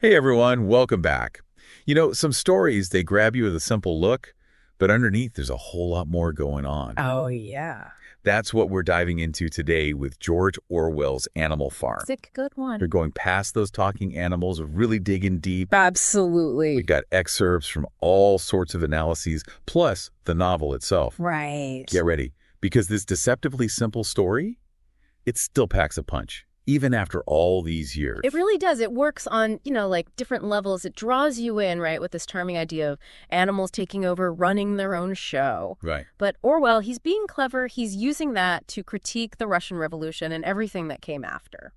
Hey everyone, welcome back. Some stories, they grab you with a simple look, but underneath there's a whole lot more going on. Oh, yeah. That's what we're diving into today with George Orwell's Animal Farm. Sick, good We're one. going past those talking animals, really digging deep. Absolutely. We've got excerpts from all sorts of analyses, plus the novel itself. Right. Get ready, because this deceptively simple story, it still packs a punch, even after all these years. It really does. It works on, different levels. It draws you in, right, with this charming idea of animals taking over, running their own show. Right. But Orwell, he's being clever. He's using that to critique the Russian Revolution and everything that came after.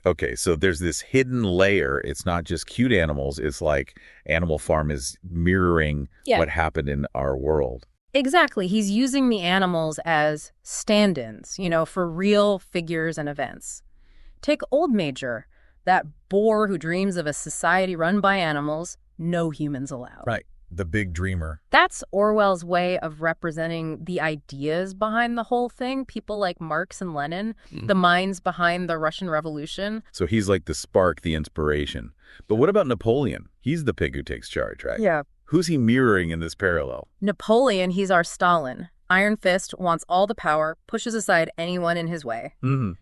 Okay, so there's this hidden layer. It's not just cute animals. It's like Animal Farm is mirroring what happened in our world. Exactly. He's using the animals as stand-ins, for real figures and events. Take Old Major, that boar who dreams of a society run by animals, no humans allowed. Right, the big dreamer. That's Orwell's way of representing the ideas behind the whole thing, people like Marx and Lenin, the minds behind the Russian Revolution. So he's like the spark, the inspiration. But what about Napoleon? He's the pig who takes charge, right? Yeah. Who's he mirroring in this parallel? Napoleon, he's our Stalin. Iron Fist wants all the power, pushes aside anyone in his way.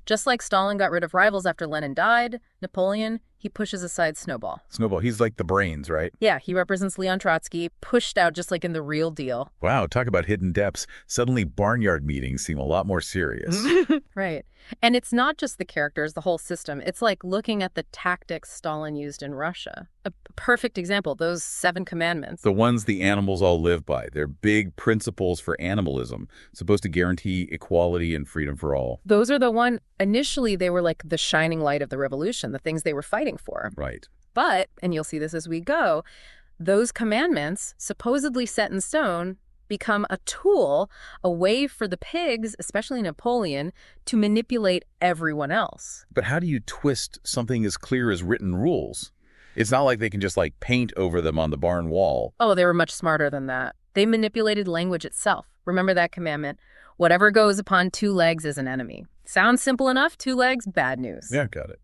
Just like Stalin got rid of rivals after Lenin died, Napoleon, he pushes aside Snowball. Snowball, he's like the brains, right? Yeah, he represents Leon Trotsky, pushed out just like in The Real Deal. Wow, talk about hidden depths. Suddenly barnyard meetings seem a lot more serious. Right. And it's not just the characters, the whole system. It's like looking at the tactics Stalin used in Russia. A perfect example, those 7 commandments. The ones the animals all live by. They're big principles for animalism, supposed to guarantee equality and freedom for all. Those are the one, initially they were like the shining light of the revolution, the things they were fighting for. Right. But, and you'll see this as we go, those commandments, supposedly set in stone, become a tool, a way for the pigs, especially Napoleon, to manipulate everyone else. But how do you twist something as clear as written rules? It's not like they can just paint over them on the barn wall. Oh, they were much smarter than that. They manipulated language itself. Remember that commandment? Whatever goes upon 2 legs is an enemy. Sounds simple enough, 2 legs, bad news. Yeah, got it.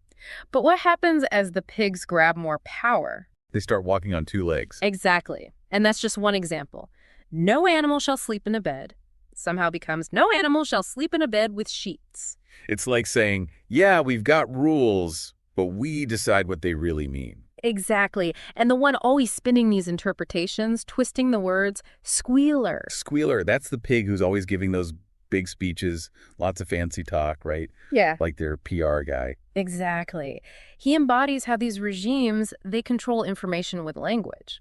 But what happens as the pigs grab more power? They start walking on 2 legs. Exactly. And that's just one example. No animal shall sleep in a bed somehow becomes no animal shall sleep in a bed with sheets. It's like saying, yeah, we've got rules, but we decide what they really mean. Exactly. And the one always spinning these interpretations, twisting the words, Squealer. Squealer, that's the pig who's always giving those big speeches, lots of fancy talk, right? Yeah. Like their PR guy. Exactly. He embodies how these regimes, they control information with language.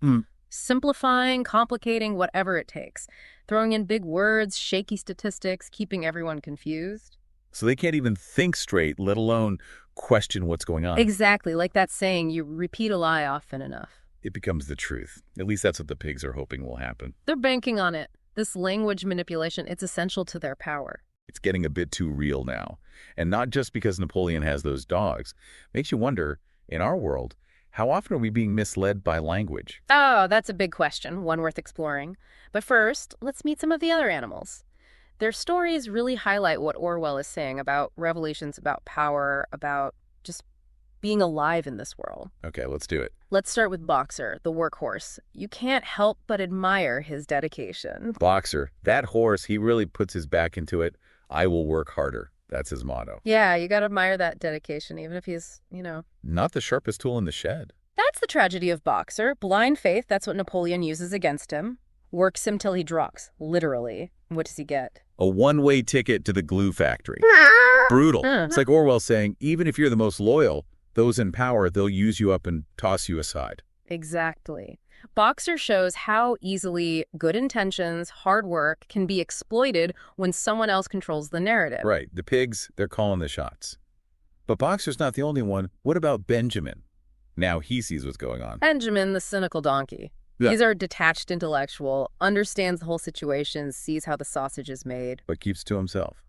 Simplifying, complicating, whatever it takes. Throwing in big words, shaky statistics, keeping everyone confused. So they can't even think straight, let alone question what's going on. Exactly. Like that saying, you repeat a lie often enough. It becomes the truth. At least that's what the pigs are hoping will happen. They're banking on it. This language manipulation, it's essential to their power. It's getting a bit too real now. And not just because Napoleon has those dogs. Makes you wonder, in our world, how often are we being misled by language? Oh, that's a big question, one worth exploring. But first, let's meet some of the other animals. Their stories really highlight what Orwell is saying about revolutions, about power, about just being alive in this world. Okay, let's do it. Let's start with Boxer, the workhorse. You can't help but admire his dedication. Boxer, that horse, he really puts his back into it. I will work harder. That's his motto. Yeah, you gotta admire that dedication, even if he's, Not the sharpest tool in the shed. That's the tragedy of Boxer. Blind faith, that's what Napoleon uses against him. Works him till he drops, literally. What does he get? A one-way ticket to the glue factory. Brutal. It's like Orwell saying, even if you're the most loyal, those in power, they'll use you up and toss you aside. Exactly. Boxer shows how easily good intentions, hard work can be exploited when someone else controls the narrative. Right. The pigs, they're calling the shots. But Boxer's not the only one. What about Benjamin? Now he sees what's going on. Benjamin, the cynical donkey. Yeah. He's our detached intellectual, understands the whole situation, sees how the sausage is made. But keeps to himself.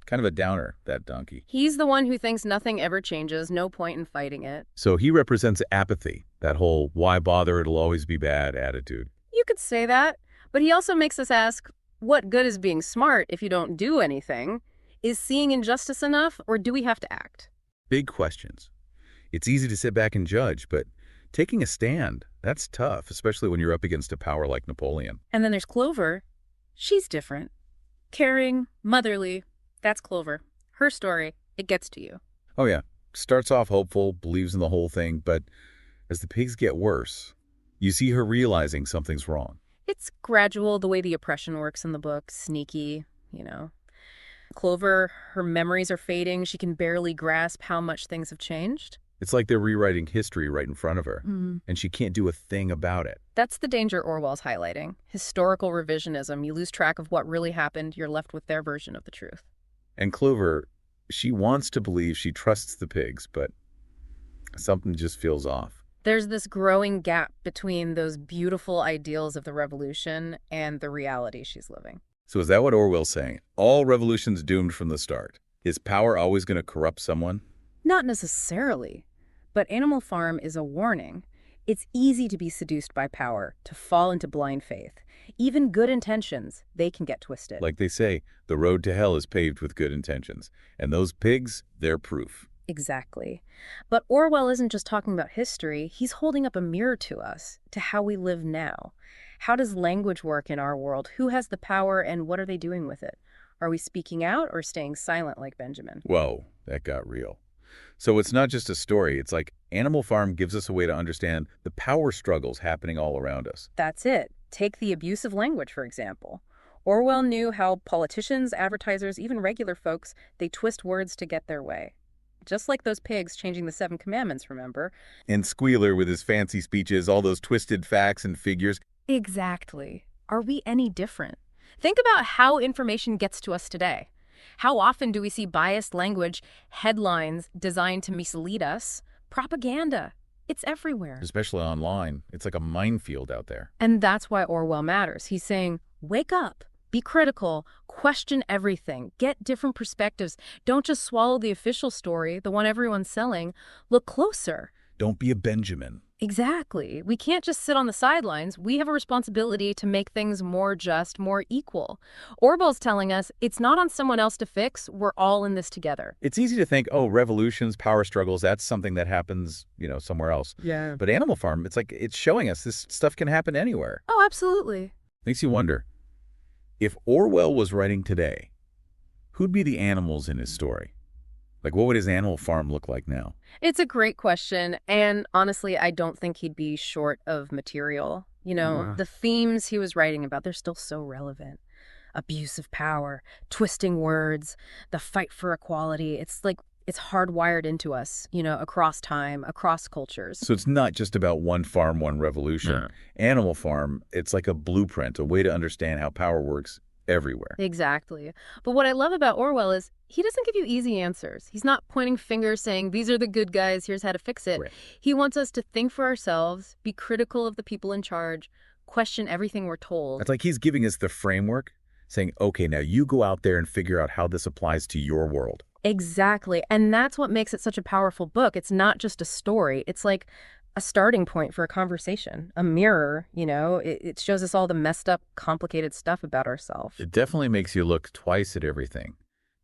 Kind of a downer, that donkey. He's the one who thinks nothing ever changes, no point in fighting it. So he represents apathy, that whole why bother, it'll always be bad attitude. You could say that, but he also makes us ask, what good is being smart if you don't do anything? Is seeing injustice enough, or do we have to act? Big questions. It's easy to sit back and judge, but Taking a stand, that's tough, especially when you're up against a power like Napoleon. And then there's Clover. She's different. Caring, motherly. That's Clover. Her story, it gets to you. Oh yeah, starts off hopeful, believes in the whole thing, but as the pigs get worse, you see her realizing something's wrong. It's gradual, the way the oppression works in the book, sneaky. Clover, her memories are fading. She can barely grasp how much things have changed. It's like they're rewriting history right in front of her, and she can't do a thing about it. That's the danger Orwell's highlighting. Historical revisionism. You lose track of what really happened. You're left with their version of the truth. And Clover, she wants to believe she trusts the pigs, but something just feels off. There's this growing gap between those beautiful ideals of the revolution and the reality she's living. So is that what Orwell's saying? All revolutions doomed from the start. Is power always going to corrupt someone? Not necessarily, but Animal Farm is a warning. It's easy to be seduced by power, to fall into blind faith. Even good intentions, they can get twisted. Like they say, the road to hell is paved with good intentions. And those pigs, they're proof. Exactly. But Orwell isn't just talking about history. He's holding up a mirror to us, to how we live now. How does language work in our world? Who has the power and what are they doing with it? Are we speaking out or staying silent like Benjamin? Whoa, that got real. So it's not just a story. It's like Animal Farm gives us a way to understand the power struggles happening all around us. That's it. Take the abusive language, for example. Orwell knew how politicians, advertisers, even regular folks, they twist words to get their way. Just like those pigs changing the 7 commandments, remember? And Squealer with his fancy speeches, all those twisted facts and figures. Exactly. Are we any different? Think about how information gets to us today. How often do we see biased language, headlines designed to mislead us? Propaganda. It's everywhere. Especially online. It's like a minefield out there. And that's why Orwell matters. He's saying, wake up, be critical, question everything, get different perspectives. Don't just swallow the official story, the one everyone's selling. Look closer. Don't be a Benjamin. Exactly. We can't just sit on the sidelines. We have a responsibility to make things more just, more equal. Orwell's telling us it's not on someone else to fix. We're all in this together. It's easy to think, oh, revolutions, power struggles, that's something that happens, somewhere else. Yeah. But Animal Farm, it's like it's showing us this stuff can happen anywhere. Oh, absolutely. Makes you wonder, if Orwell was writing today, who'd be the animals in his story? Like, what would his Animal Farm look like now? It's a great question. And honestly, I don't think he'd be short of material. The themes he was writing about, they're still so relevant. Abuse of power, twisting words, the fight for equality. It's like it's hardwired into us, across time, across cultures. So it's not just about one farm, one revolution. No. Animal Farm, it's like a blueprint, a way to understand how power works everywhere. Exactly. But what I love about Orwell is he doesn't give you easy answers. He's not pointing fingers saying, these are the good guys, here's how to fix it. Right. He wants us to think for ourselves, be critical of the people in charge, question everything we're told. It's like he's giving us the framework, saying, okay, now you go out there and figure out how this applies to your world. Exactly. And that's what makes it such a powerful book. It's not just a story. It's like a starting point for a conversation, a mirror, it shows us all the messed up, complicated stuff about ourselves. It definitely makes you look twice at everything,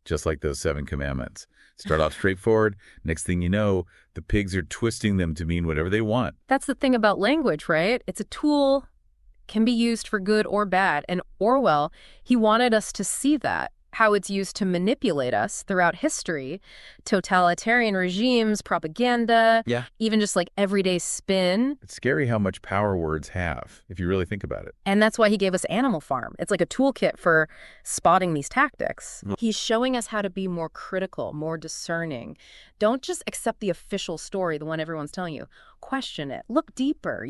just like those 7 commandments. Start off straightforward. Next thing you know, the pigs are twisting them to mean whatever they want. That's the thing about language, right? It's a tool, can be used for good or bad. And Orwell, he wanted us to see that. How it's used to manipulate us throughout history, totalitarian regimes, propaganda, even just like everyday spin. It's scary how much power words have, if you really think about it. And that's why he gave us Animal Farm. It's like a toolkit for spotting these tactics. He's showing us how to be more critical, more discerning. Don't just accept the official story, the one everyone's telling you. Question it. Look deeper,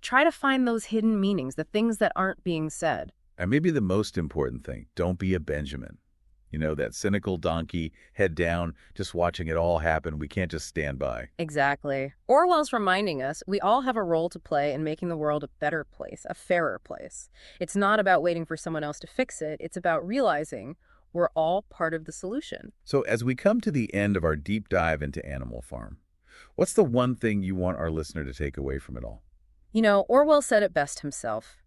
Try to find those hidden meanings, the things that aren't being said. And maybe the most important thing, don't be a Benjamin. That cynical donkey, head down, just watching it all happen. We can't just stand by. Exactly. Orwell's reminding us we all have a role to play in making the world a better place, a fairer place. It's not about waiting for someone else to fix it. It's about realizing we're all part of the solution. So as we come to the end of our deep dive into Animal Farm, what's the one thing you want our listener to take away from it all? Orwell said it best himself.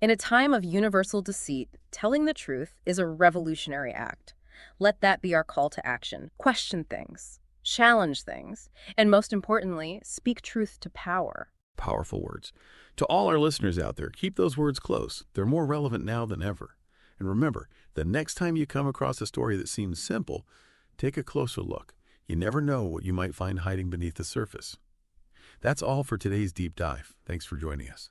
In a time of universal deceit, telling the truth is a revolutionary act. Let that be our call to action. Question things, challenge things, and most importantly, speak truth to power. Powerful words. To all our listeners out there, keep those words close. They're more relevant now than ever. And remember, the next time you come across a story that seems simple, take a closer look. You never know what you might find hiding beneath the surface. That's all for today's deep dive. Thanks for joining us.